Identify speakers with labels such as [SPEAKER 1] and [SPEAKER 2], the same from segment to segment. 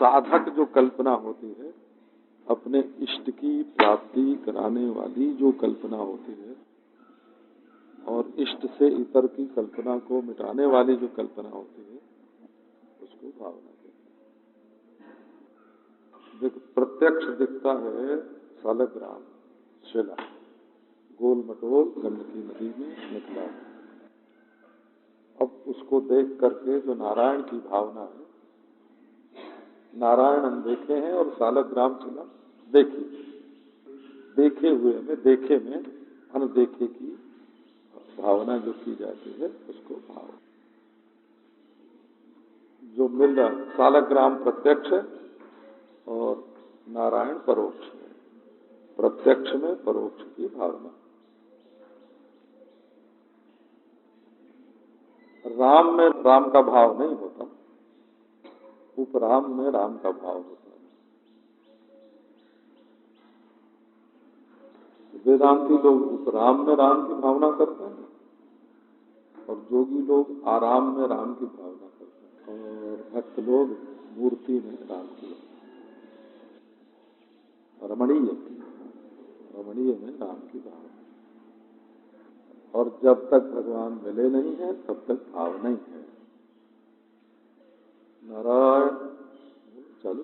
[SPEAKER 1] साधक जो कल्पना होती है, अपने इष्ट की प्राप्ति कराने वाली जो कल्पना होती है, और इष्ट से इतर की कल्पना को मिटाने वाली जो कल्पना होती है, उसको भावना कहते हैं। देखो, प्रत्यक्ष दिखता है सालग्राम शिला, गोल मटोल गंडकी नदी में निकला है। अब उसको देख करके जो नारायण की भावना है, नारायण हम देखे हैं और सालग्राम शिला देखी, देखे हुए में, देखे में अनदेखे की भावना जो की जाती है, उसको भाव। जो मिल रहा, सालग्राम प्रत्यक्ष और नारायण परोक्ष है। प्रत्यक्ष में परोक्ष की भावना। राम में राम का भाव नहीं होता, उपराम में राम का भाव होता है। वेदांती लोग उपराम में राम की भावना करते हैं और जोगी लोग आराम में राम की भावना करते हैं, और भक्त लोग मूर्ति में राम की, रमणीय में राम की भावना। और जब तक भगवान मिले नहीं है तब तक भाव नहीं है। नारायण चलो।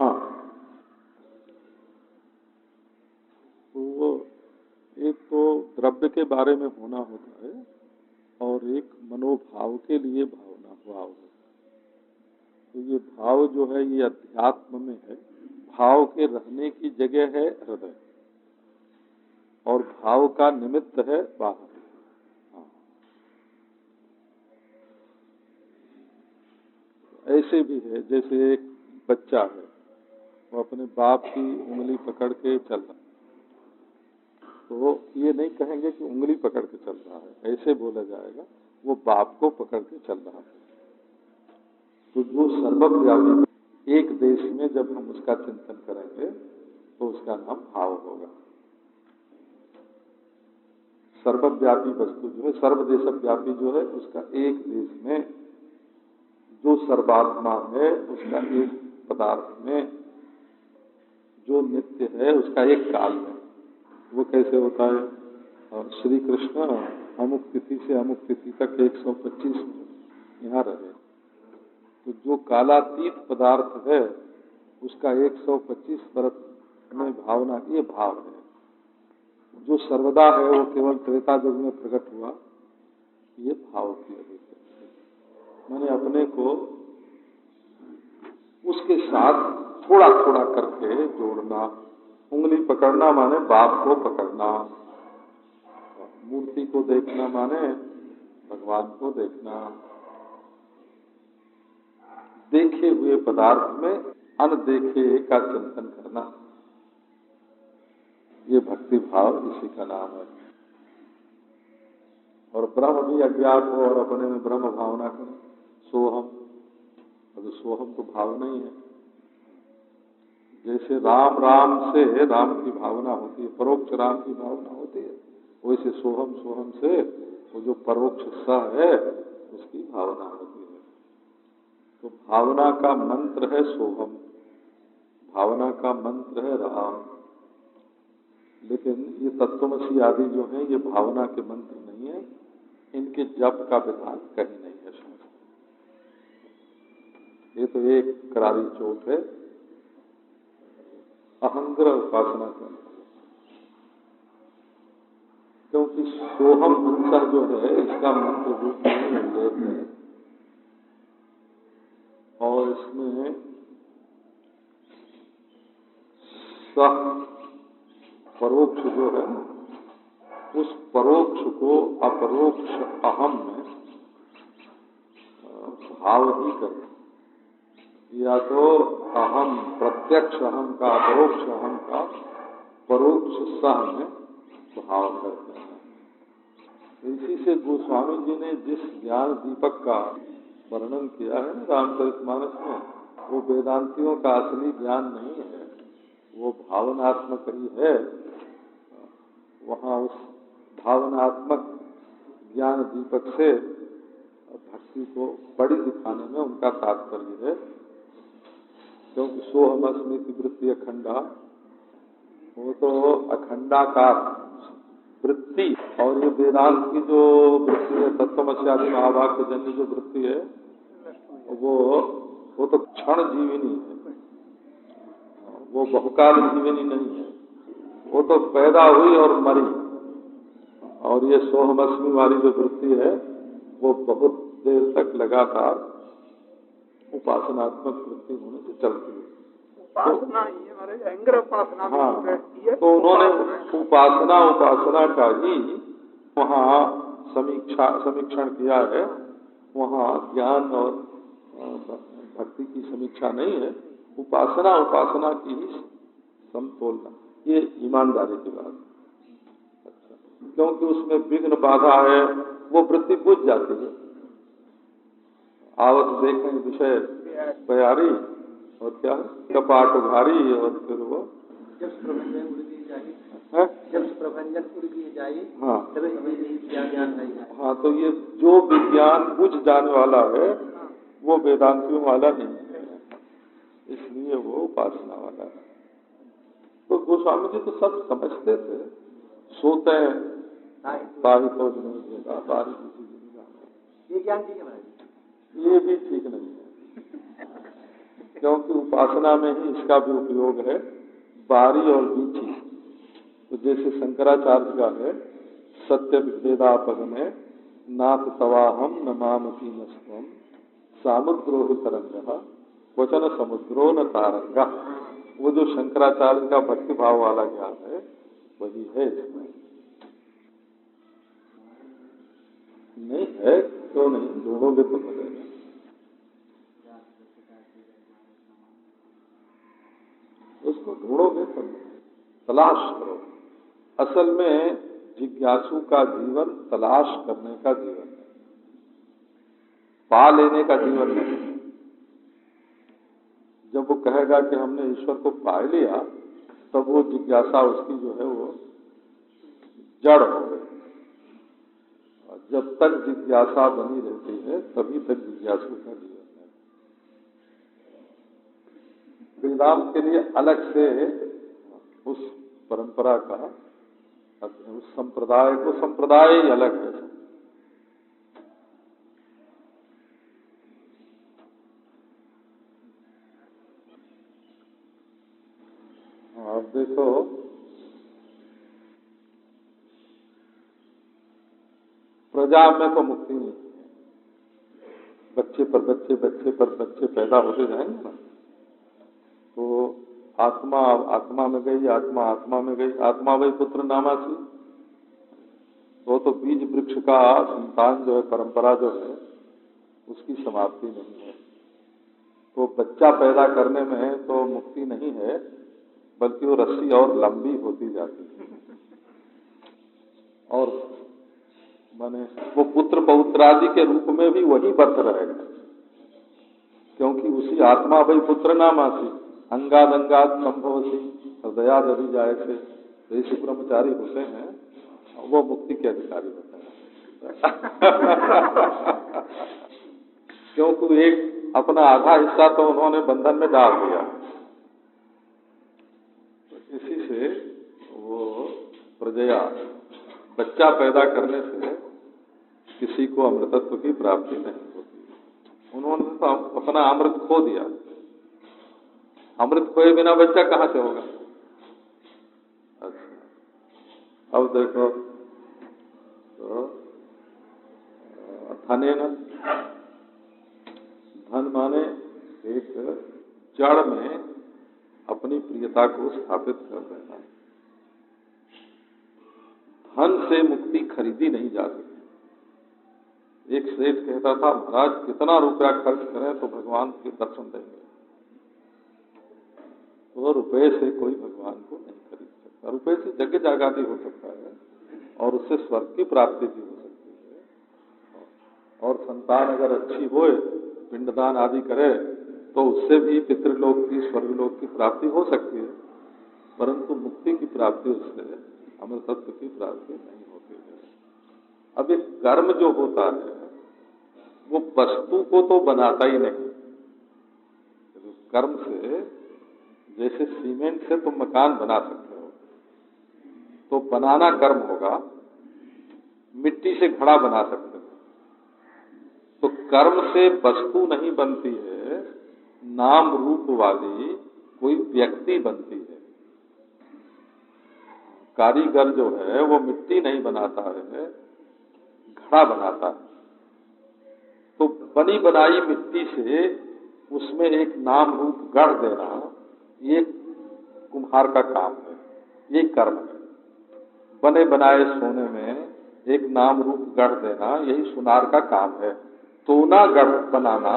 [SPEAKER 1] हाँ, तो वो एक तो द्रव्य के बारे में होना होता है और एक मनोभाव के लिए भावना भाव है। तो ये भाव जो है ये अध्यात्म में है। भाव के रहने की जगह है हृदय और भाव का निमित्त है बाहर। ऐसे भी है, जैसे एक बच्चा है, वो अपने बाप की उंगली पकड़ के चल रहा है, तो ये नहीं कहेंगे कि उंगली पकड़ के चल रहा है, ऐसे बोला जाएगा वो बाप को पकड़ के चल रहा है। तो जो सर्वव्यापी, एक देश में जब हम उसका चिंतन करेंगे तो उसका नाम भाव होगा। सर्वव्यापी वस्तु जो है, सर्वदेश व्यापी जो है, उसका एक देश में जो सर्वात्मा है, उसका एक पदार्थ में जो नित्य है, उसका एक काल में। वो कैसे होता है? और श्री कृष्ण अमुक तिथि से अमुक तिथि तक 125 यहाँ रहे, तो जो कालातीत पदार्थ है उसका 125 वर्ष में भावना, ये भाव है। जो सर्वदा है वो केवल त्रेता युग में प्रकट हुआ, ये भाव की अभिव्यक्ति। मैंने अपने को उसके साथ थोड़ा थोड़ा करके जोड़ना। उंगली पकड़ना माने बाप को पकड़ना, मूर्ति को देखना माने भगवान को देखना। देखे हुए पदार्थ में अनदेखे का चिंतन करना, ये भक्ति भाव, इसी का नाम है। और ब्रह्म भी अज्ञात हो और अपने में ब्रह्म भावना करें, सोहम। अब सोहम तो भाव नहीं है। जैसे राम राम से राम की भावना होती है, परोक्ष राम की भावना होती है, वैसे सोहम सोहम से वो जो परोक्ष स है उसकी भावना होती है। तो भावना का मंत्र है सोहम, भावना का मंत्र है राम। लेकिन ये तत्वमसी आदि जो है ये भावना के मंत्र नहीं है, इनके जप का विधान कहीं नहीं है शास्त्र। ये तो एक करारी चोट है, अहंग्रह उपासना का। क्योंकि सोहम हंसा जो है इसका मंत्र रूप में उल्लेख है और इसमें सह परोक्ष जो है, उस परोक्ष को अपरोक्ष अहम में भाव ही करें, या तो अहम प्रत्यक्ष अहम का अपरोक्ष अहम का परोक्ष सह में भाव करते हैं। इसी से गोस्वामी जी ने जिस ज्ञान दीपक का वर्णन किया है ना रामचरितमानस में, वो वेदांतियों का असली ज्ञान नहीं है, वो भावनात्मक ही है। वहाँ उस भावनात्मक ज्ञान दीपक से भक्ति को बड़ी दिखाने में उनका तात्पर्य है। क्योंकि सोहमस्मिति वृत्ति अखंडा, वो तो अखंडाकार वृत्ति, और ये वेदांत की जो वृत्ति है, तत्वमस्यादि महावाक्य जन्य जो वृत्ति है, वो तो क्षण जीविनी है, वो बहुकाल जीविनी नहीं है। वो तो पैदा हुई और मरी। और ये सोहमस्मी वाली जो वृत्ति है वो बहुत देर तक लगातार उपासनात्मक वृत्ति होने से चलती है।
[SPEAKER 2] उपासना ही हमारे अंग्र उपासना।
[SPEAKER 1] हाँ, तो उन्होंने उपासना का ही वहाँ समीक्षण किया है। वहाँ ज्ञान और भक्ति की समीक्षा नहीं है, उपासना की ही समतोलना, ये ईमानदारी की बात है। अच्छा, क्योंकि उसमें विघ्न बाधा है, वो वृत्ति बुझ जाती है। आवत देखें विषय प्यारी, और क्या है कपाट उघारी, और फिर वो
[SPEAKER 3] जब प्रभंजन उड़ दिए जाए,
[SPEAKER 1] हाँ
[SPEAKER 3] ज्ञान है।
[SPEAKER 1] हाँ, तो ये जो विज्ञान बुझ जाने वाला है वो वेदांतियों वाला नहीं है, इसलिए वो उपासना वाला है। तो गोस्वामी जी तो सब समझते थे, सोते हैं ताही तो नहीं देगा, बारी किसी की नहीं जाने।
[SPEAKER 3] ये ज्ञान ठीक है महाराज?
[SPEAKER 1] ये भी ठीक नहीं है, क्योंकि उपासना में ही इसका भी उपयोग है, बारी और बीची। तो जैसे शंकराचार्य का है, सत्य विभेदापगमे नाथ तवाहम न मामसी नस्वम सामुद्रो ही तरंगा वचन समुद्रो न तारंगा। वो जो शंकराचार्य का भक्ति भाव वाला ज्ञान है वही है इसमें। नहीं है तो नहीं, ढूंढोगे तो मिलेगा। उसको ढूंढोगे तो तलाश करो। असल में जिज्ञासु का जीवन तलाश करने का जीवन है, पा लेने का जीवन नहीं। जब वो कहेगा कि हमने ईश्वर को पा लिया, तब वो जिज्ञासा उसकी जो है वो जड़ हो गई। जब तक जिज्ञासा बनी रहती है तभी तक जिज्ञासु का जीवन है। वेदांत के लिए अलग से उस परंपरा का, उस संप्रदाय को, संप्रदाय ही अलग है। आप देखो, प्रजा में तो मुक्ति नहीं है। बच्चे पर बच्चे पैदा होते जाएंगे ना, तो आत्मा में गई, आत्मा में गई, आत्मा वही पुत्र नामासी। तो बीज वृक्ष का संतान जो है, परंपरा जो है, उसकी समाप्ति नहीं है। तो बच्चा पैदा करने में तो मुक्ति नहीं है, बल्कि वो रस्सी और लंबी होती जाती है। और माने वो पुत्र पौत्रादि के रूप में भी वही बद्ध रहेगा, क्योंकि उसी आत्मा वही पुत्र नामासी अंगाद संभवसी हृदया दबी जाए थे। तो ऐसे ब्रह्मचारी होते हैं, वो मुक्ति के अधिकारी होते हैं। क्योंकि एक अपना आधा हिस्सा तो उन्होंने बंधन में डाल दिया। तो इसी से वो प्रजया, बच्चा पैदा करने से किसी को अमृतत्व की प्राप्ति नहीं होती। उन्होंने तो अपना अमृत खो दिया। अमृत खोए बिना बच्चा कहाँ से होगा? अच्छा, अब देखो तो धन माने एक जड़ में अपनी प्रियता को स्थापित कर देना। धन से मुक्ति खरीदी नहीं जा सकती। एक सेठ कहता था, महाराज कितना रुपया खर्च करें तो भगवान के दर्शन देंगे? तो रुपए से कोई भगवान को नहीं खरीद सकता। रुपए से जग जागादी हो सकता है, और उससे स्वर्ग की प्राप्ति भी हो सकती है। और संतान अगर अच्छी होए, पिंडदान आदि करे, तो उससे भी पितृलोक की, स्वर्गलोक की प्राप्ति हो सकती है। परंतु मुक्ति की प्राप्ति उससे, अमृतत्व की प्राप्ति नहीं होती है। अब ये कर्म जो होता है वो वस्तु को तो बनाता ही नहीं। कर्म से, जैसे सीमेंट से तुम मकान बना सकते हो, तो बनाना कर्म होगा। मिट्टी से घड़ा बना सकते हो, तो कर्म से वस्तु नहीं बनती है, नाम रूप वाली कोई व्यक्ति बनती है। कारीगर जो है वो मिट्टी नहीं बनाता है, घड़ा बनाता है। तो बनी बनाई मिट्टी से उसमें एक नाम रूप गढ़ देना, ये कुम्हार का काम है, ये कर्म है। बने बनाए सोने में एक नाम रूप गढ़ देना, यही सुनार का काम है। सोना गढ़ बनाना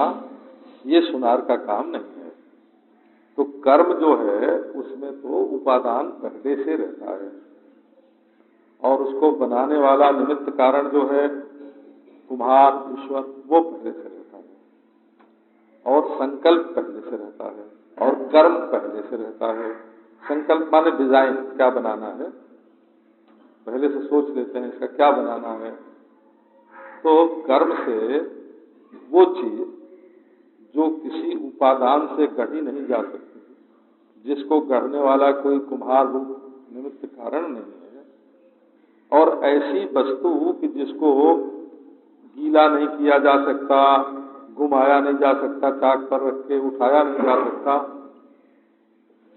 [SPEAKER 1] ये सुनार का काम नहीं है। तो कर्म जो है उसमें तो उपादान पहले से रहता है, और उसको बनाने वाला निमित्त कारण जो है कुम्हार ईश्वर, वो पहले से रहता है, और संकल्प पहले से रहता है, और कर्म पहले से रहता है। संकल्प माने डिजाइन, क्या बनाना है, पहले से सोच लेते हैं इसका क्या बनाना है। तो कर्म से वो चीज जो किसी उपादान से गढ़ी नहीं जा सकती, जिसको गढ़ने वाला कोई कुम्हार रूप निमित्त कारण नहीं है, और ऐसी वस्तु कि जिसको गीला नहीं किया जा सकता, घुमाया नहीं जा सकता, चाक पर रख के उठाया नहीं जा सकता,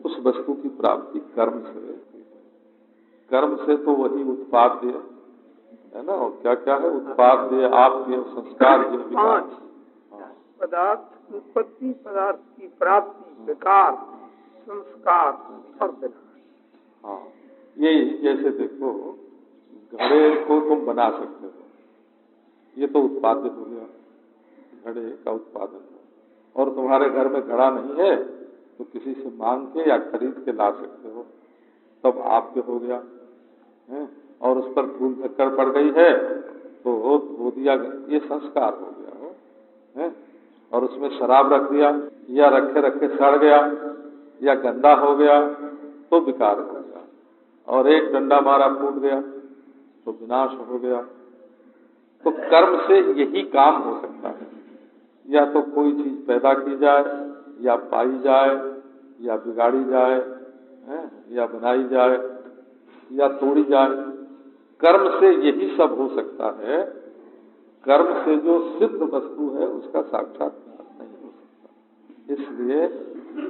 [SPEAKER 1] उस वस्तु की प्राप्ति कर्म से। कर्म से तो वही उत्पाद्य है ना, और क्या क्या है, उत्पाद्य, आपके संस्कार के विकास,
[SPEAKER 2] पदार्थ उत्पत्ति, पदार्थ की प्राप्ति, विकार, संस्कार और विनाश।
[SPEAKER 1] हाँ, यही जैसे देखो घड़े को तुम बना सकते हो, ये तो उत्पादित हो गया, घड़े का उत्पादन है। और तुम्हारे घर में घड़ा नहीं है तो किसी से मांग के या खरीद के ला सकते हो, तब आपके हो गया है। और उस पर धूल धक्कड़ पड़ गई है तो धो दिया, ये संस्कार हो गया है। और उसमें शराब रख दिया, या रखे रखे सड़ गया, या गंदा हो गया तो विकार हो गया, और एक डंडा मारा फूट गया तो विनाश हो गया। तो कर्म से यही काम हो सकता है, या तो कोई चीज पैदा की जाए, या पाई जाए, या बिगाड़ी जाए, या बनाई जाए, या तोड़ी जाए। कर्म से यही सब हो सकता है। कर्म से जो सिद्ध वस्तु है उसका साक्षात्कार नहीं हो सकता। इसलिए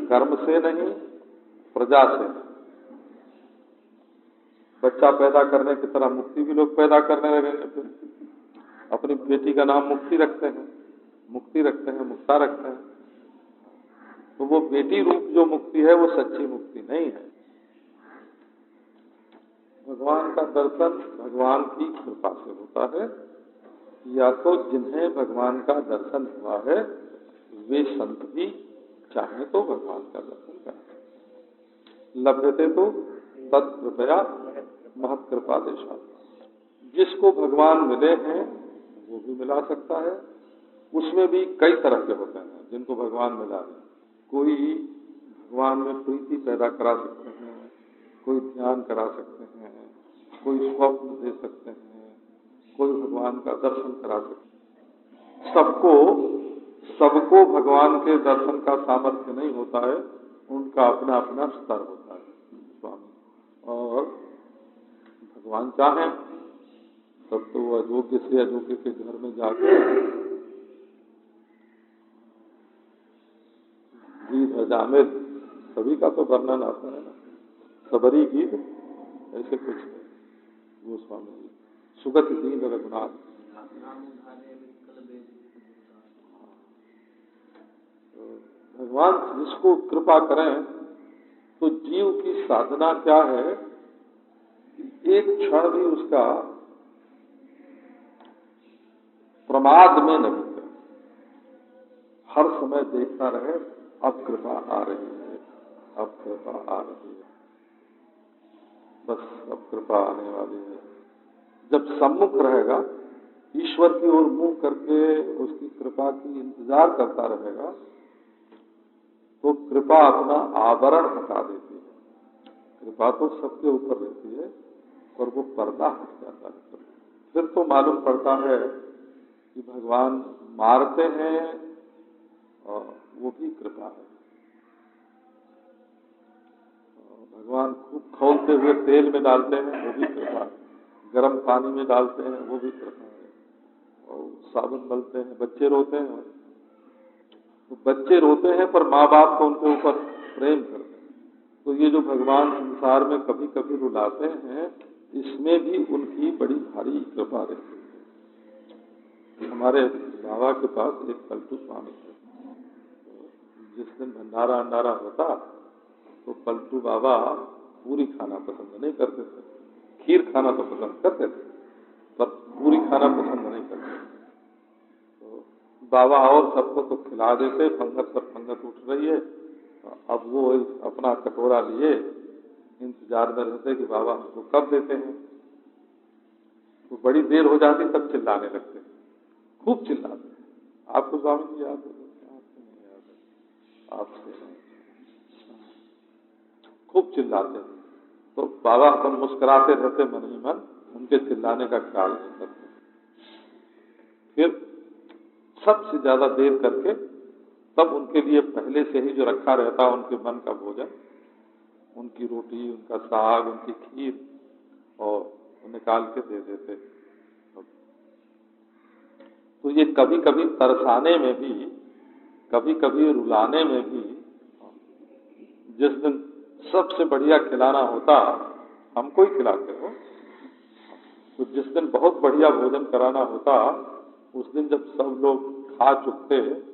[SPEAKER 1] कर्म से नहीं, प्रजा से। बच्चा पैदा करने की तरह मुक्ति भी लोग पैदा करने लगेंगे। फिर अपनी बेटी का नाम मुक्ति रखते हैं, मुक्ति रखते हैं, मुक्ता रखते हैं। तो वो बेटी रूप जो मुक्ति है वो सच्ची मुक्ति नहीं है। भगवान का दर्शन भगवान की कृपा से होता है, या तो जिन्हें भगवान का दर्शन हुआ है वे संत भी चाहे तो भगवान का दर्शन करें। लभ्यते तो तत्कृपया महत्कृपा देशा। जिसको भगवान मिले हैं वो भी मिला सकता है। उसमें भी कई तरह के होते हैं जिनको भगवान मिला है। कोई भगवान में प्रीति पैदा करा सकते हैं, कोई ध्यान करा सकते हैं, कोई स्वप्न दे सकते हैं, कोई भगवान का दर्शन करा सकते हैं। सबको भगवान के दर्शन का सामर्थ्य नहीं होता है, उनका अपना अपना स्तर होता है स्वामी। और भगवान चाहें तब तो वो अयोग्य से अयोग्य के घर में जाकर गीत हजामिद सभी का तो वर्णन आता है ना, सबरी गीत ऐसे कुछ है गोस्वामी जी। सुगत दीन रघुनाथ, भगवान जिसको कृपा करें तो जीव की साधना क्या है, एक क्षण भी उसका प्रमाद में नहीं है, हर समय देखता रहे अब कृपा आ रही है, अब कृपा आ रही है, बस अब कृपा आने वाली है। जब सम्मुख रहेगा, ईश्वर की ओर मुंह करके उसकी कृपा की इंतजार करता रहेगा, तो कृपा अपना आवरण हटा देती है। कृपा तो सबके ऊपर रहती है और वो पर्दा हट जाता है। फिर तो मालूम पड़ता है कि भगवान मारते हैं और वो भी कृपा है। भगवान खूब खौलते हुए तेल में डालते हैं, वो भी कृपा है। गर्म पानी में डालते हैं, वो भी कृपा है। और साबुन मलते हैं, बच्चे रोते हैं, तो बच्चे रोते हैं पर माँ बाप को उनके ऊपर प्रेम करते हैं। तो ये जो भगवान संसार में कभी कभी रुलाते हैं, इसमें भी उनकी बड़ी भारी कृपा रहती है। हमारे बाबा के पास एक पलटू स्वामी थे, जिस दिन भंडारा अंडारा होता तो पलटू बाबा पूरी खाना पसंद नहीं करते थे। खीर खाना तो पसंद करते थे, पर पूरी खाना पसंद नहीं करते थे। तो बाबा और सबको तो खिला देते, पंगत पर पंगत उठ रही है, अब वो अपना कटोरा लिए इंतजार में रहते कि बाबा हमको कब देते हैं। तो बड़ी देर हो जाती, तब चिल्लाने लगते, खूब चिल्लाते। आपको स्वामी जी याद है? आपको नहीं याद है? आपसे नहीं। खूब चिल्लाते, तो बाबा अपन मुस्कुराते रहते मन ही मन, उनके चिल्लाने का ख्याल नहीं करते। फिर सबसे ज्यादा देर करके तब उनके लिए पहले से ही जो रखा रहता उनके मन का भोजन, उनकी रोटी, उनका साग, उनकी खीर, और निकाल के दे देते। तो ये कभी कभी तरसाने में भी, कभी कभी रुलाने में भी, जिस दिन सबसे बढ़िया खिलाना होता, हमको ही खिलाते हो, तो जिस दिन बहुत बढ़िया भोजन कराना होता, उस दिन जब सब लोग खा चुकते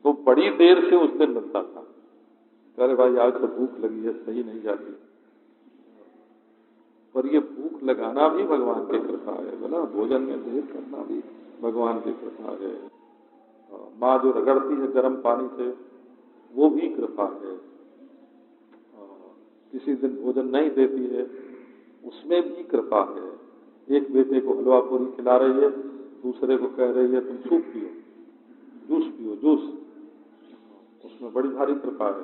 [SPEAKER 1] तो बड़ी देर से उस दिन मिलता था। अरे भाई आज तो भूख लगी है, सही नहीं जाती। पर ये भूख लगाना भी भगवान की कृपा है, बोला भोजन में देर करना भी भगवान की कृपा है। माँ जो रगड़ती है गर्म पानी से, वो भी कृपा है। किसी दिन भोजन नहीं देती है, उसमें भी कृपा है। एक बेटे को हलवा पूरी खिला रही है, दूसरे को कह रही है तुम सूप पियो, जूस पियो, जूस, उसमें बड़ी भारी कृपा है।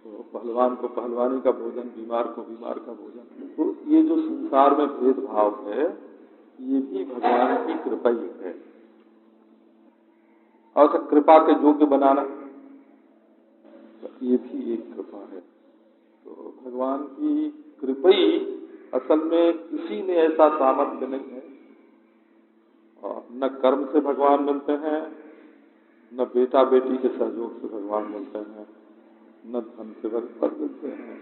[SPEAKER 1] तो पहलवान को पहलवानी का भोजन, बीमार को बीमार का भोजन। तो ये जो संसार में भेदभाव है, ये भी भगवान की कृपा ही है। और कृपा के योग्य बनाना, ये भी एक कृपा है। तो भगवान की कृपा ही असल में किसी ने ऐसा सामर्थ्य नहीं है। और न कर्म से भगवान मिलते हैं, न बेटा बेटी के सहयोग से भगवान मिलते हैं, न धन से भगवान मिलते हैं।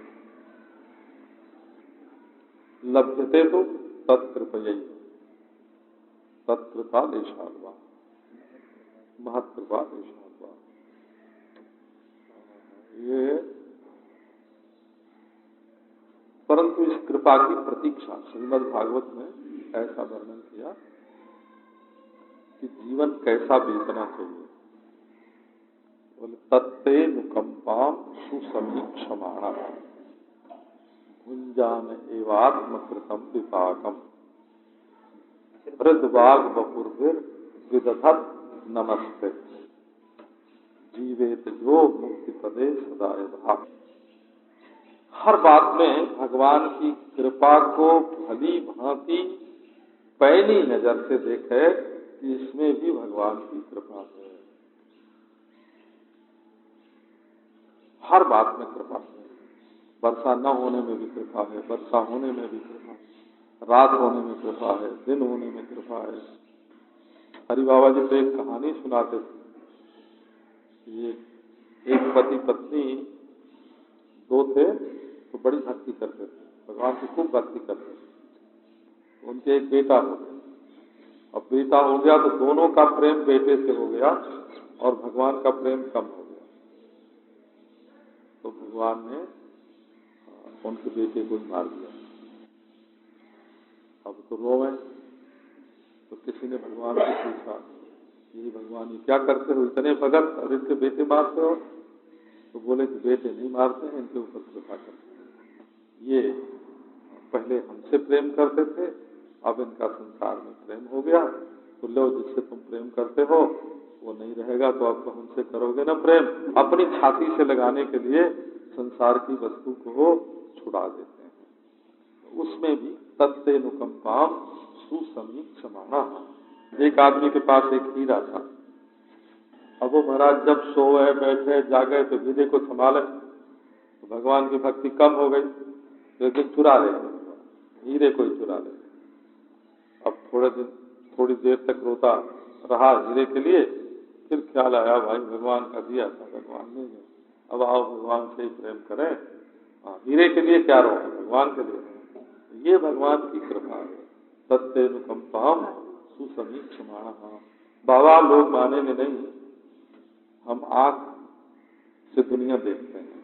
[SPEAKER 1] लभ्यते तो तत्कृपया, तत्कृपा देशात्मा, महत्कृपा देशात्मा। ये परंतु इस कृपा की प्रतीक्षा श्रीमद् भागवत में ऐसा वर्णन किया कि जीवन कैसा बीतना चाहिए। बोले तत्ते नुकंपाम सुसमीक्षमाणा भुंजान एवात्म कृतम विपाकम हृदवाग बपुर्भिर विदधत नमस्ते जीवेत जो मुक्ति पदे सदाए भाग। हर बात में भगवान की कृपा को भली भांति पैनी नजर से देखे कि इसमें भी भगवान की कृपा है। हर बात में कृपा है। वर्षा न होने में भी कृपा है, वर्षा होने में भी कृपा है, रात होने में कृपा है, दिन होने में कृपा है। हरि बाबा जी तो एक कहानी सुनाते थे। ये एक पति पत्नी दो थे, तो बड़ी भक्ति करते थे, भगवान की खूब भक्ति करते थे। उनके एक बेटा हो गया। अब बेटा हो गया तो दोनों का प्रेम बेटे से हो गया और भगवान का प्रेम कम हो गया। तो भगवान ने उनके बेटे को मार दिया। अब तो रोवे। तो किसी ने भगवान से पूछा, ये भगवान ये क्या करते हो, इतने भगत और इनके बेटे मारते हो? तो बोले कि बेटे नहीं मारते हैं, इनके ऊपर कृपा करते हैं। ये पहले हमसे प्रेम करते थे, अब इनका संसार में प्रेम हो गया, तो लो जिससे तुम प्रेम करते हो वो नहीं रहेगा, तो अब तो हमसे करोगे ना प्रेम। अपनी छाती से लगाने के लिए संसार की वस्तु को छुड़ा देते हैं। उसमें भी तत्ते नुकंपाम सुसमीक्षमाणा, एक आदमी के पास एक हीरा था। अब वो महाराज जब सोए बैठे जागे तो हीरे को संभाले, तो भगवान की भक्ति कम हो गई, तो एक दिन चुरा ले, हीरे को ही चुरा ले। अब थोड़ी देर तक रोता रहा हीरे के लिए, फिर ख्याल आया भाई भगवान का दिया था, भगवान ने, अब आओ भगवान से ही प्रेम करें, हीरे के लिए क्या रो, भगवान के लिए। ये भगवान की कृपा है। तत्तेनुकंपाम सुसमीक्षमाणः। बाबा लोग मानेंगे नहीं, हम आंख से दुनिया देखते हैं,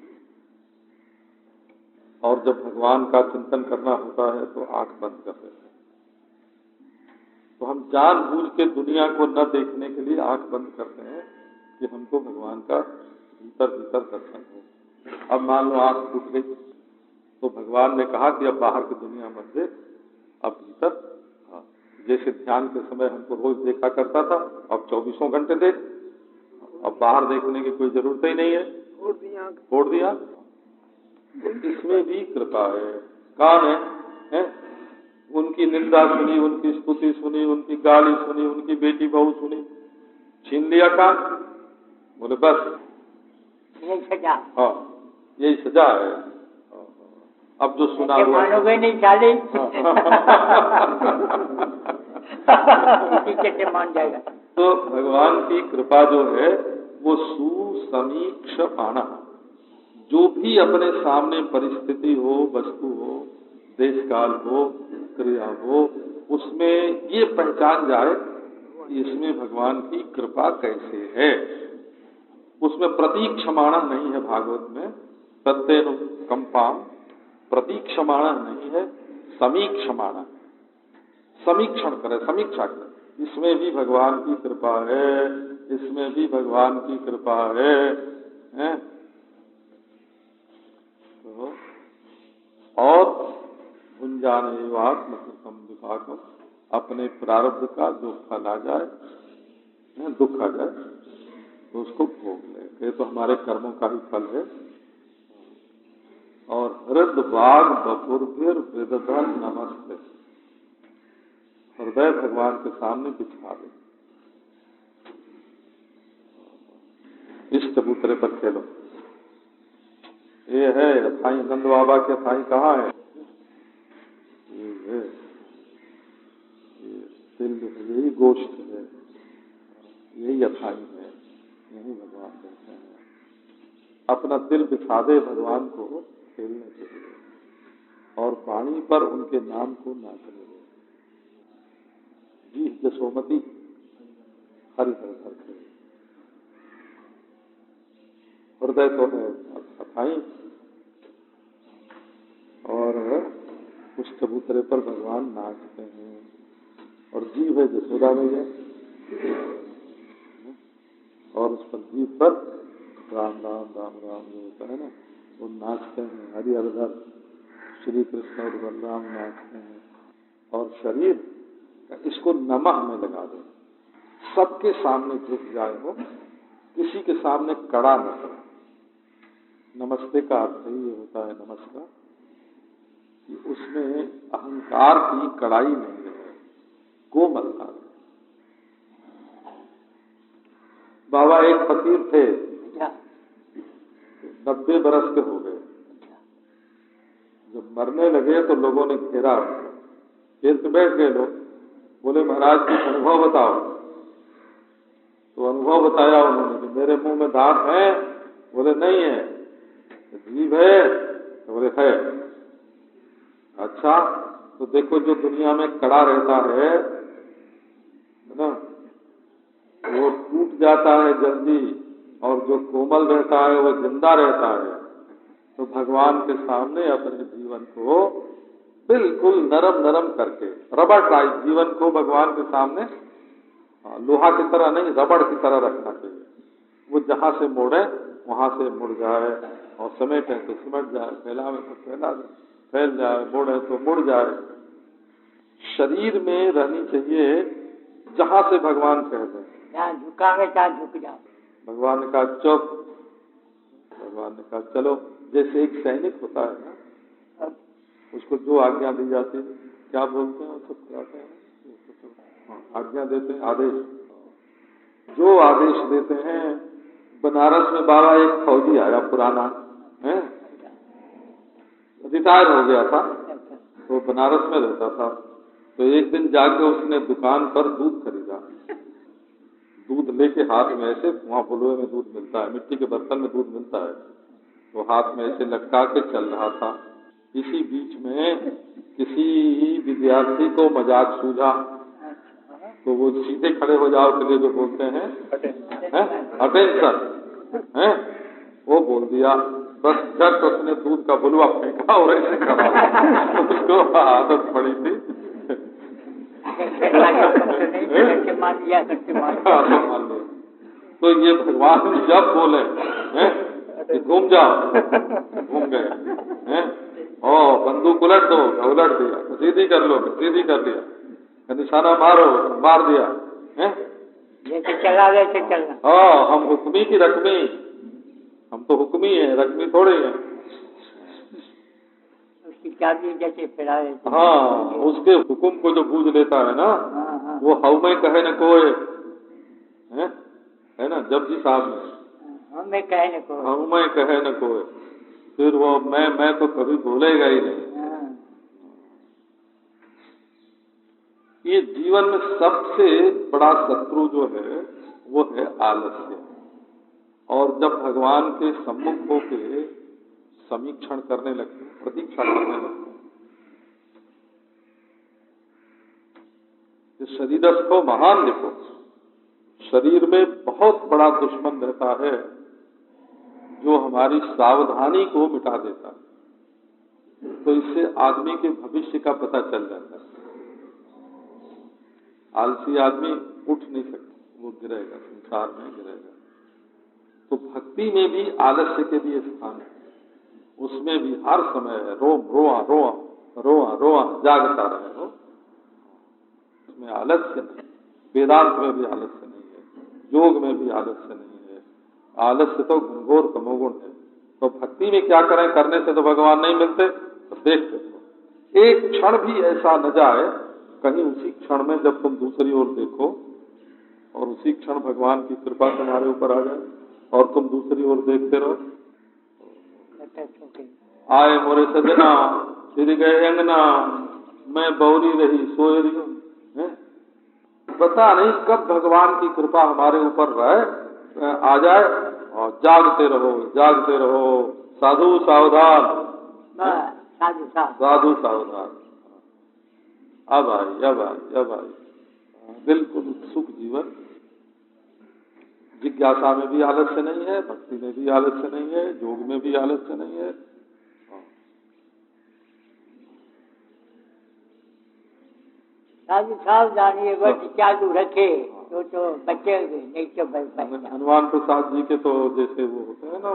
[SPEAKER 1] और जब भगवान का चिंतन करना होता है तो आंख बंद कर देते हैं। तो हम जानबूझ के दुनिया को न देखने के लिए आंख बंद करते हैं कि हमको भगवान का भीतर भीतर दर्शन हो। अब मान लो आंख टूट गई, तो भगवान ने कहा कि अब बाहर की दुनिया मत देख, अब भीतर, जैसे ध्यान के समय हमको रोज देखा करता था, अब 24 घंटे देख, अब बाहर देखने की कोई जरूरत ही नहीं है, छोड़ दिया। इसमें भी कृपा है। कौन है? उनकी निंदा सुनी, उनकी स्तुति सुनी, उनकी गाली सुनी, उनकी बेटी बहू सुनी, छीन लिया काम, बोले बस
[SPEAKER 4] यही सजा।
[SPEAKER 1] हाँ, यही सजा है। अब जो सुना हुआ
[SPEAKER 4] मानोगे नहीं चाली कैसे मान जाएगा।
[SPEAKER 1] तो भगवान की कृपा जो है वो सुसमीक्षमाणः, जो भी अपने सामने परिस्थिति हो, वस्तु हो, देश काल हो, क्रिया हो, उसमें ये पहचान जाए कि इसमें भगवान की कृपा कैसे है। उसमें प्रतीक्षमाणः नहीं है भागवत में, तत्तेनुकंपाम प्रतीक्षमाणः नहीं है, समीक्षमाणः, समीक्षण करे, समीक्षा करे, इसमें भी भगवान की कृपा है, इसमें भी भगवान की कृपा है? तो और भुंजानेवात्मकृतम विपाकम, अपने प्रारब्ध का जो फल आ जाए, दुख आ जाए, तो उसको भोग ले, ये तो हमारे कर्मों का ही फल है। और हृद बाग बपुर्भिर विदधन नमस्ते, हृदय भगवान के सामने बिछा दे, इस चबूतरे पर खेलो। ये है अथाई, नंद बाबा के अथाई कहाँ है? ये तिल, यही गोश्त है, यही अथाई है, यही भगवान कहते हैं। अपना दिल बिछा दे भगवान को खेलने के लिए, और वाणी पर उनके नाम को नाचने दे। जी जसोमती हरि हर हर खेल, हृदय तो है अथाई, और उस चबूतरे पर भगवान नाचते हैं, और जीव है जसोदा मैया, और उस पर जीव पर राम राम राम राम जो होता है ना, वो नाचते हैं। हरि हर श्री कृष्ण और बलराम नाचते हैं। और शरीर इसको नमः में लगा दो, सबके सामने झुक जाए हो, किसी के सामने कड़ा न करे। नमस्ते का अर्थ ही ये होता है, नमस्कार, कि उसमें अहंकार की कड़ाई नहीं है, कोमलता। बाबा एक फकीर थे, 90 बरस के हो गए। जब मरने लगे तो लोगों ने घेरा, घेर के बैठ गए लोग, बोले महाराज कुछ अनुभव बताओ। तो अनुभव बताया उन्होंने कि मेरे मुंह में दांत है, बोले नहीं है। जीभ है, तो बोले है। अच्छा, तो देखो जो दुनिया में कड़ा रहता है ना, वो टूट जाता है जल्दी, और जो कोमल रहता है वो जिंदा रहता है। तो भगवान के सामने अपने जीवन को बिल्कुल नरम नरम करके, रबड़ टाइप जीवन को भगवान के सामने, लोहा की तरह नहीं, रबड़ की तरह रखना चाहिए। वो जहाँ से मोड़े वहां से मुड़ जाए, और समेटे तो सिमट जाए, फैलावे तो फैल जाए, मोड़े तो मुड़ जाए। शरीर में रहनी चाहिए जहाँ से भगवान कह दें,
[SPEAKER 4] जहाँ झुकावे तहाँ झुक जाओ।
[SPEAKER 1] भगवान ने कहा चुप, भगवान ने कहा चलो। जैसे एक सैनिक होता है ना, उसको जो आज्ञा दी जाती है, क्या बोलते हैं, सब कराते हैं, आज्ञा देते हैं, आदेश। जो आदेश देते हैं, बनारस में बाबा एक फौजी आया पुराना, है, रिटायर हो गया था, तो बनारस में रहता था। तो एक दिन जाके उसने दुकान पर दूध खरीदा, दूध लेके हाथ में ऐसे, वहाँ पुलवे में दूध मिलता है, मिट्टी के बर्तन में दूध मिलता है, तो हाथ में ऐसे लटका के चल रहा था। इसी बीच में किसी विद्यार्थी को मजाक सूझा, तो वो सीधे खड़े हो जाओ के लिए जो बोलते हैं अटेंशन, है, वो बोल दिया। बस जब उसने दूध का बुलवा फेंका और ऐसे करा, उसको आदत पड़ी थी। तो ये भगवान जब बोले कि घूम जाओ, घूम गए, हैं, ओ बंदूक उलट दो, उलट दिया, सीधी कर लो, सीधी कर दिया, निशाना मारो, मार दिया, हैं,
[SPEAKER 4] जैसे चला वैसे चलना।
[SPEAKER 1] हाँ, हम हुक्मी की रकमी, हम तो हुक्मी है, रकमी थोड़े हैं।
[SPEAKER 4] उसकी चाबी जैसे फिरा देते।
[SPEAKER 1] हाँ, उसके हुक्म को जो बूझ लेता है ना, वो हव में कहे न कोई, है ना, जपजी साहब में,
[SPEAKER 4] हमें कहे न कोई,
[SPEAKER 1] हव में कहे न कोई, फिर वो मैं तो कभी बोलेगा ही नहीं। ये जीवन में सबसे बड़ा शत्रु जो है वो है आलस्य। और जब भगवान के सम्मुख होके समीक्षण करने लगते हैं, प्रतीक्षा करने लगते हैं, इस शरीरस्थ महान लिखो, शरीर में बहुत बड़ा दुश्मन रहता है जो हमारी सावधानी को मिटा देता है। तो इससे आदमी के भविष्य का पता चल जाता है। आलसी आदमी उठ नहीं सकता, वो गिरेगा, संसार में गिरेगा। तो भक्ति में भी आलस्य के लिए स्थान है, उसमें भी हर समय है, रोआ रोआ रोआ रोआ जागता रहे हो, उसमें आलस्य नहीं। वेदांत में भी आलस्य नहीं है, योग में भी आलस्य नहीं है। आलस्य तो घनघोर तमोगुण है। तो भक्ति में क्या करें, करने से तो भगवान नहीं मिलते, तो देखते हो एक क्षण भी ऐसा न जाए कहीं, उसी क्षण में जब तुम दूसरी ओर देखो और उसी क्षण भगवान की कृपा तुम्हारे ऊपर आ जाए और तुम दूसरी ओर देखते रहो। आए मोरे सजना फिर गए अंगना, मैं बौरी रही सोए रही हूँ। पता नहीं कब भगवान की कृपा हमारे ऊपर रहे, आ जाए, और जागते रहो, साधु सावधान, साधु सावधान। अब आई बिल्कुल सुख जीवन। जिज्ञासा में भी आलस्य नहीं है, भक्ति में भी आलस्य नहीं है, योग में भी आलस्य नहीं है।
[SPEAKER 4] साधु सावधानी बस चालू रखे तो बचे नहीं तो
[SPEAKER 1] हनुमान प्रसाद जी के तो जैसे वो होते हैं ना,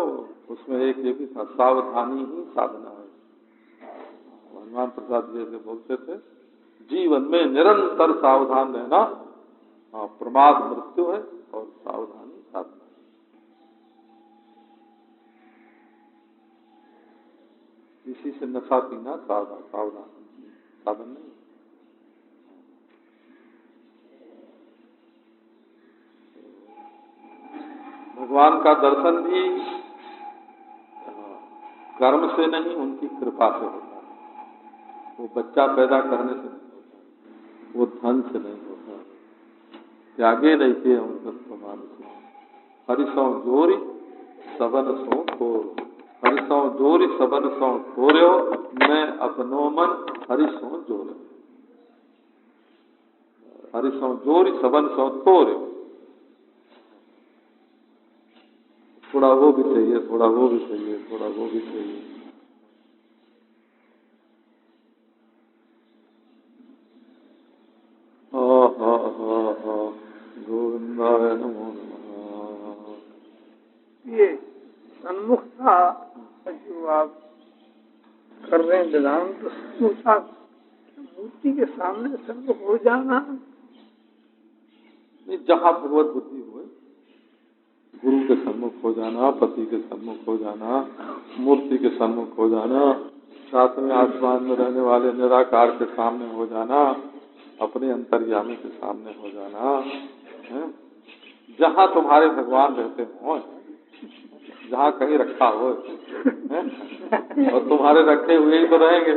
[SPEAKER 1] उसमें एक ये भी था, सावधानी ही साधना है। हनुमान प्रसाद जी जैसे बोलते थे, जीवन में निरंतर सावधान रहना, प्रमाद मृत्यु है और सावधानी साधना। इसी से नशा पीना सावधान, साधन नहीं। भगवान का दर्शन भी कर्म से नहीं, उनकी कृपा से होता है। वो बच्चा पैदा करने से नहीं होता, वो धन से नहीं होता। त्यागे नहीं के हम तत्व मानस, हरिसों जोरी सबन सो थोर, हरिसों जोरी सबन सो थोर्यो, मैं अपनो मन हरिसों जोरे, हरिसों जोरी सबन सो थोर्यो। थोड़ा वो भी चाहिए, थोड़ा वो भी चाहिए, थोड़ा वो भी चाहिए। गोविंदाय नमो नमः।
[SPEAKER 2] ये सन्मुखता जो आप कर रहे हैं वेदांत, तो सन्मुखता मूर्ति के सामने सन्मुख हो जाना
[SPEAKER 1] नहीं, जहाँ भगवत बुद्धि हुए, गुरु के सम्मुख हो जाना, पति के सम्मुख हो जाना, मूर्ति के सम्मुख हो जाना, सातवें आसमान में रहने वाले निराकार के सामने हो जाना, अपने अंतर्यामी के सामने हो जाना है। जहाँ तुम्हारे भगवान रहते हो, जहाँ कहीं रखा हो है? और तुम्हारे रखे हुए ही तो रहेंगे।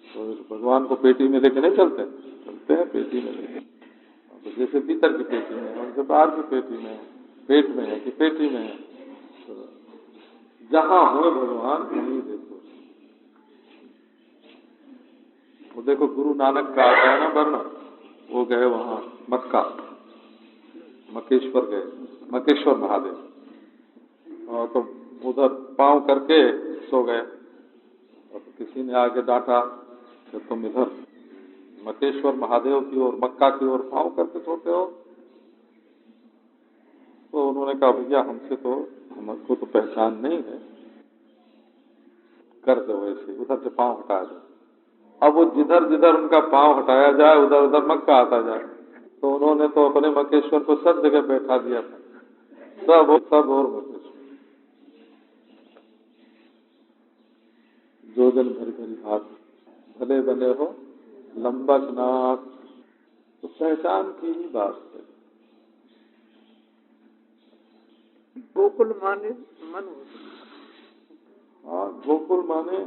[SPEAKER 1] तो भगवान को पेटी में लेके नहीं चलते हैं पेटी में लेके। तो जैसे भीतर की पेटी में है, जब बाहर की पेटी में है, पेट में है कि पेटी में है, तो जहाँ हो भगवान वहीं देखो। वो देखो गुरु नानक का आता है ना वर्णन, वो गए वहाँ मक्का, मकेश्वर गए, मकेश्वर महादेव, और तो उधर पाँव करके सो गए। और तो किसी ने आगे डांटा कि तुम इधर मकेश्वर महादेव की ओर, मक्का की ओर पाँव करके सोते हो। तो उन्होंने कहा भैया हमको तो पहचान नहीं है, कर दो ऐसे, उधर से पाँव हटा दो। अब वो जिधर जिधर उनका पाँव हटाया जाए उधर उधर मक्का आता जाए। तो उन्होंने तो अपने मकेश्वर को सब जगह बैठा दिया था, सब और मकेश्वर। जो जन भरी भरी बात भले बने हो लंबक नाथ, तो पहचान की ही बात है।
[SPEAKER 2] गोकुल माने मन होता।
[SPEAKER 1] हाँ, गोकुल माने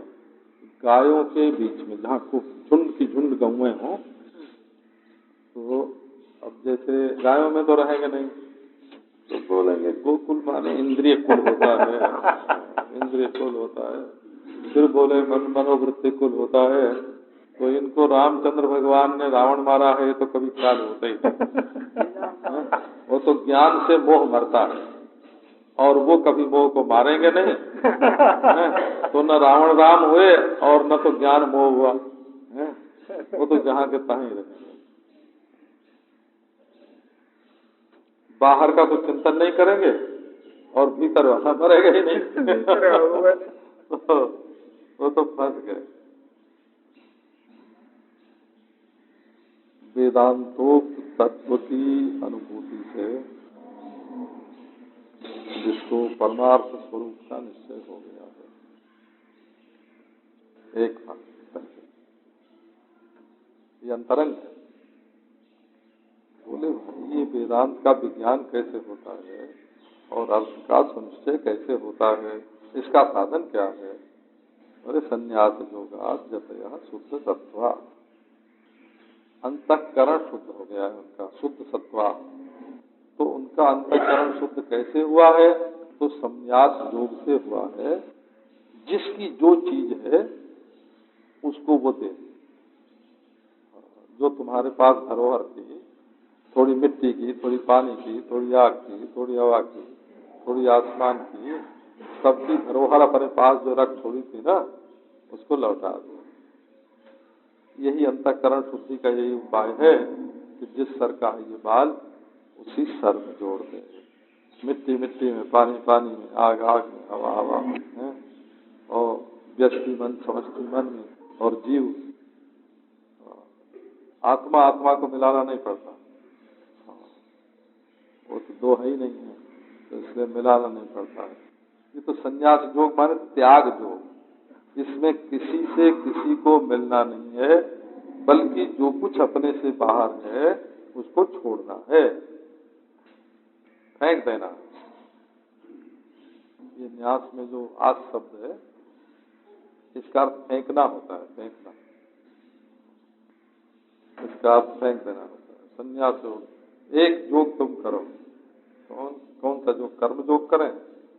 [SPEAKER 1] गायों के बीच में, जहाँ खूब झुंड की झुंड गौएं हों। तो अब जैसे गायों में तो रहेंगे नहीं, तो बोलेंगे गोकुल माने इंद्रिय कुल होता है, इंद्रिय कुल होता है। फिर बोले मनोवृत्ति कुल होता है। तो इनको रामचंद्र भगवान ने रावण मारा है, तो कभी ख्याल होता ही नहीं। वो तो ज्ञान से मोह मरता है, और वो कभी मोह को मारेंगे नहीं। तो न रावण राम हुए और न तो ज्ञान मोह हुआ, वो तो जहाँ के तहाँ ही रहेंगे। बाहर का तो चिंतन नहीं करेंगे और भीतर वाला मरेगा ही नहीं। वो तो फंस गए। वेदांतोक्त तत्व की अनुभूति से जिसको परमार्थ स्वरूप का निश्चय हो गया है, एक था ये अंतरंग है। बोले ये वेदांत का विज्ञान कैसे होता है और अर्थ का सुनिश्चय कैसे होता है, इसका साधन क्या है? अरे संन्यास योगात् जतयः शुद्ध सत्वा, अंतःकरण शुद्ध हो गया है उनका, शुद्ध सत्वा। तो उनका अंतःकरण शुद्ध कैसे हुआ है? तो संन्यास योग से हुआ है। जिसकी जो चीज है उसको वो दे। जो तुम्हारे पास धरोहर थी, थोड़ी मिट्टी की, थोड़ी पानी की, थोड़ी आग की, थोड़ी हवा की, थोड़ी आसमान की, सबकी धरोहर अपने पास जो रख छोड़ी थी ना, उसको लौटा दो। यही अंतःकरण शुद्धि का यही उपाय है कि जिस सर का है ये बाल उसी सर में जोड़ दे। मिट्टी मिट्टी में, पानी पानी में, आग आग में, हवा हवा में, और व्यष्टि मन समष्टि मन में, और जीव आत्मा आत्मा को मिलाना नहीं पड़ता, वो तो दो है ही नहीं है, तो इसलिए मिलाना नहीं पड़ता है। ये तो संन्यास योग माने त्याग योग, इसमें किसी से किसी को मिलना नहीं है, बल्कि जो कुछ अपने से बाहर है उसको छोड़ना है, फेंक देना। ये न्यास में जो आस शब्द है इसका अर्थ फेंकना होता है, फेंकना, इसका अर्थ फेंक देना होता है। संन्यास योग एक योग तुम करो। कौन सा योग? कर्म योग करें?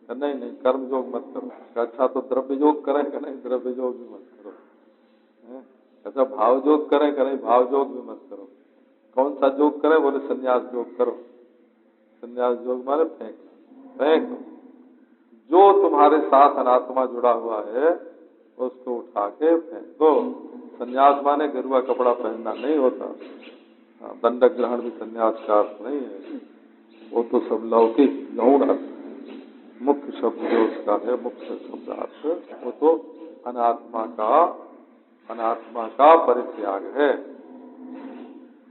[SPEAKER 1] नहीं नहीं, कर्म योग मत करो। अच्छा तो द्रव्य योग करें? नहीं, द्रव्य योग भी मत करो। अच्छा भाव योग करें? नहीं, भाव योग भी मत करो। कौन सा योग करें? बोले संन्यास योग करो। संन्यास योग माने फेंक। जो तुम्हारे साथ अनात्मा जुड़ा हुआ है उसको उठा के फेंक दो। संन्यास माने गेरुआ कपड़ा पहनना नहीं होता। दंडक ग्रहण भी संन्यास का अर्थ नहीं है, वो तो सब लौकिक गौण अर्थ है। मुख्य शब्द जो उसका है, मुख्य शब्द अर्थ, वो तो अनात्मा का परित्याग है।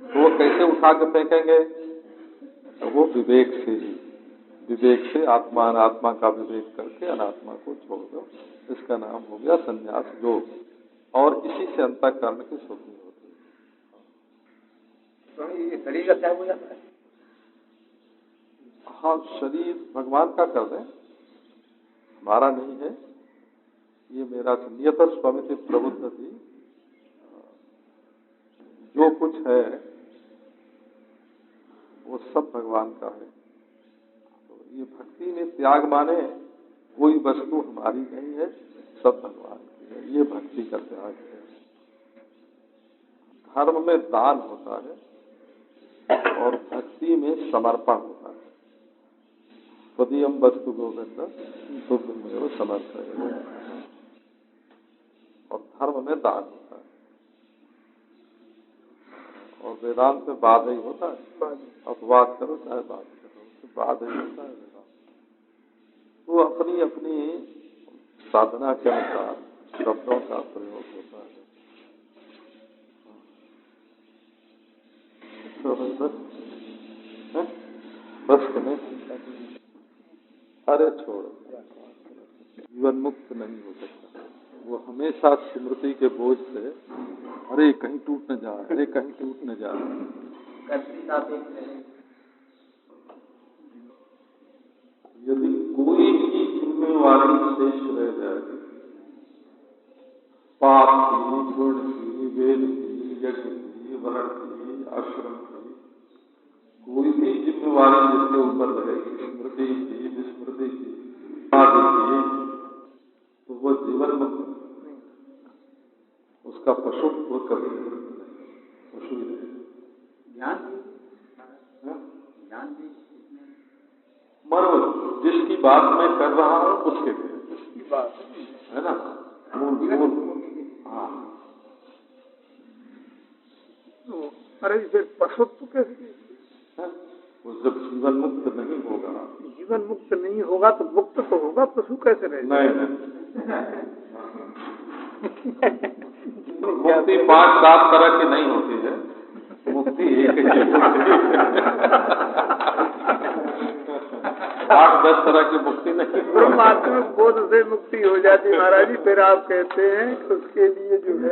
[SPEAKER 1] तो वो कैसे उठा के फेंकेंगे? तो वो विवेक से ही, विवेक से आत्मा अनात्मा का विवेक करके अनात्मा को छोड़ दो। इसका नाम हो गया संन्यास योग। और इसी से अंतःकरण की शुद्धि होती है।
[SPEAKER 2] स्वामी ये शरीर का त्याग हो जाता है?
[SPEAKER 1] हाँ, शरीर भगवान का कर दें, हमारा नहीं है। ये मेरा नियत स्वामी से प्रबुद्ध थी, जो कुछ है वो सब भगवान का है। तो ये भक्ति में त्याग माने कोई वस्तु हमारी नहीं है, सब भगवान की है। ये भक्ति का त्याग है। धर्म में दान होता है और भक्ति में समर्पण होता है। त्वदीयं वस्तु गोविंद तुभ्यमेव समर्पयामि। और धर्म में दान होता है। और वेदांत में बाद ही होता है। अपवाद करो चाहे बात करो, तो बाद ही होता है वेदांत। तो अपनी अपनी साधना के अनुसार शब्दों का प्रयोग होता है। तो बस तुम्हें अरे छोड़, जीवन मुक्त नहीं हो सकता। वो हमेशा स्मृति के बोझ से अरे कहीं टूट न जाए, अरे कहीं टूट न जाए। यदि कोई भी जिम्मेवारी शेष रह जाए, पाप की, गुण की, वेद की, यज्ञ की, वर्ण की, आश्रम की, कोई भी जिम्मेवारी जिसके ऊपर रहेगी, स्मृति की, विस्मृति की, आदि की, तो वो जीवन मुक्त नहीं। उसका पशुत्व कभी नहीं, पशु ही रहेगा।
[SPEAKER 3] ज्ञान
[SPEAKER 1] मरो, जिसकी बात मैं कर रहा हूँ उसके लिए, जिसकी बात है ना, हाँ।
[SPEAKER 2] अरे फिर पशुत्व कैसे?
[SPEAKER 1] वो जब जीवन मुक्त नहीं होगा,
[SPEAKER 2] जीवन मुक्त नहीं होगा तो मुक्त तो होगा, पशु कैसे रहेगा?
[SPEAKER 1] नहीं मुक्ति 5-7 तरह की नहीं होती है, मुक्ति एक ही होती है। 8-10 तरह की मुक्ति नहीं।
[SPEAKER 2] परमात्मा बोध से मुक्ति हो जाती महाराज जी। फिर आप कहते हैं कि उसके लिए जो है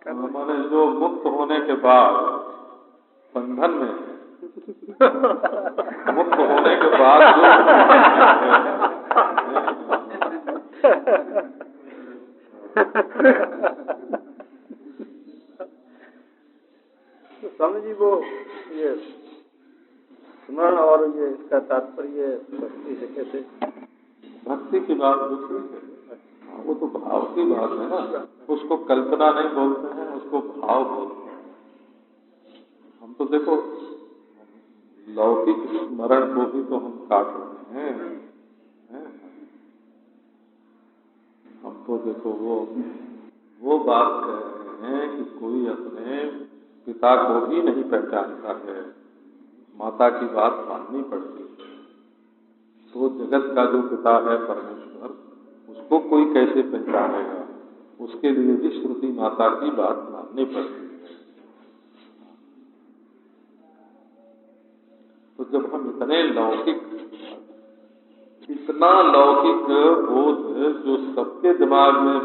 [SPEAKER 1] हमारे जो मुक्त होने के बाद बंधन में मुक्त होने के बाद
[SPEAKER 2] तो स्वामी जी वो ये स्मरण और ये इसका तात्पर्य भक्ति से कैसे?
[SPEAKER 1] भक्ति की बात दूसरी है, वो तो भाव की बात है ना। उसको कल्पना नहीं बोलते हैं, उसको भाव बोलते हैं। हम तो देखो लौकिक स्मरण को भी तो हम काट रहे हैं। हम तो देखो वो बात कह रहे हैं कि कोई अपने पिता को भी नहीं पहचानता है, माता की बात माननी पड़ती है। तो जगत का जो पिता है परमेश्वर, उसको कोई कैसे पहचानेगा? उसके लिए भी श्रुति माता की बात माननी पड़ती है। तो जब हम इतना लौकिक बोध जो सबके दिमाग में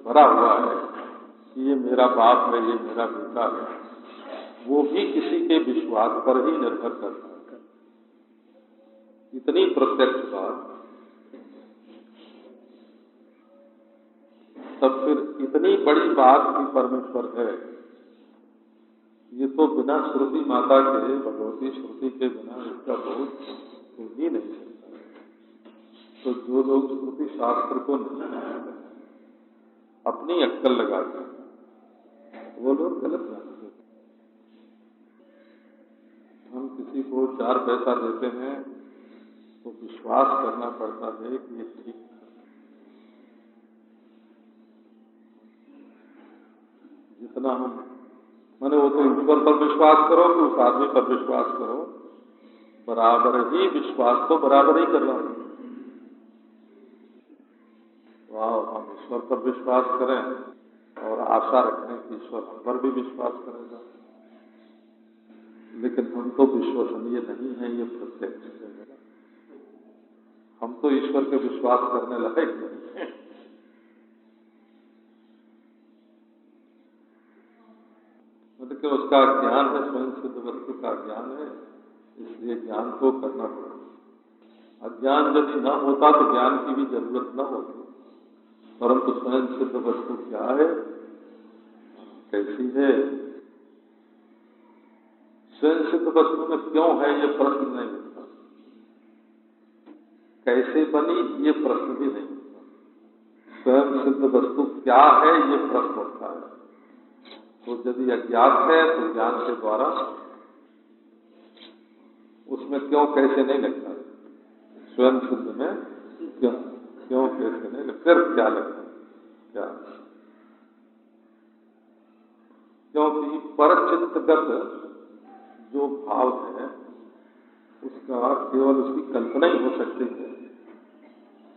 [SPEAKER 1] भरा हुआ है कि ये मेरा बाप है, ये मेरा बेटा है, वो भी किसी के विश्वास पर ही निर्भर करता है। इतनी प्रत्यक्ष बात, तब फिर इतनी बड़ी बात की परमेश्वर है, ये तो बिना श्रुति माता के, भगवती श्रुति के बिना इसका बोध हो ही नहीं सकता। तो जो लोग श्रुति शास्त्र को नहीं मानते, अपनी अक्कल लगाते हैं, वो लोग गलत जानते हैं। हम किसी को 4 पैसा देते हैं तो विश्वास करना पड़ता है कि ये ठीक है। जितना हम माने, वो तो ईश्वर पर विश्वास करो कि उस आदमी पर विश्वास करो, बराबर ही विश्वास तो बराबर ही कर रहा हूं। हम ईश्वर पर विश्वास करें और आशा रखें कि ईश्वर हम पर भी विश्वास करेगा, लेकिन हम तो विश्वसनीय नहीं है, ये प्रत्यक्ष है। हम तो ईश्वर पे विश्वास करने लायक नहीं। मतलब कि उसका ज्ञान है, स्वयं सिद्ध वस्तु का ज्ञान है, इसलिए ज्ञान को करना पड़ेगा। अज्ञान यदि न होता तो ज्ञान की भी जरूरत न होती, परंतु स्वयं सिद्ध वस्तु क्या है, कैसी है, स्वयं सिद्ध वस्तु में क्यों है, ये प्रश्न नहीं उठता। कैसे बनी, ये प्रश्न भी नहीं उठता। स्वयं सिद्ध वस्तु क्या है, ये प्रश्न उठता है। तो यदि अज्ञात है तो ज्ञान के द्वारा उसमें क्यों कैसे नहीं लगता। स्वयं सिद्ध में क्यों कैसे नहीं लगता, फिर क्या लगता है, क्या, क्योंकि परचित्तगत जो भाव है उसका केवल उसकी कल्पना ही हो सकती है,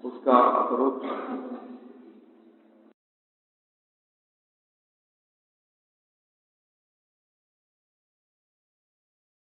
[SPEAKER 1] उसका अपरोक्ष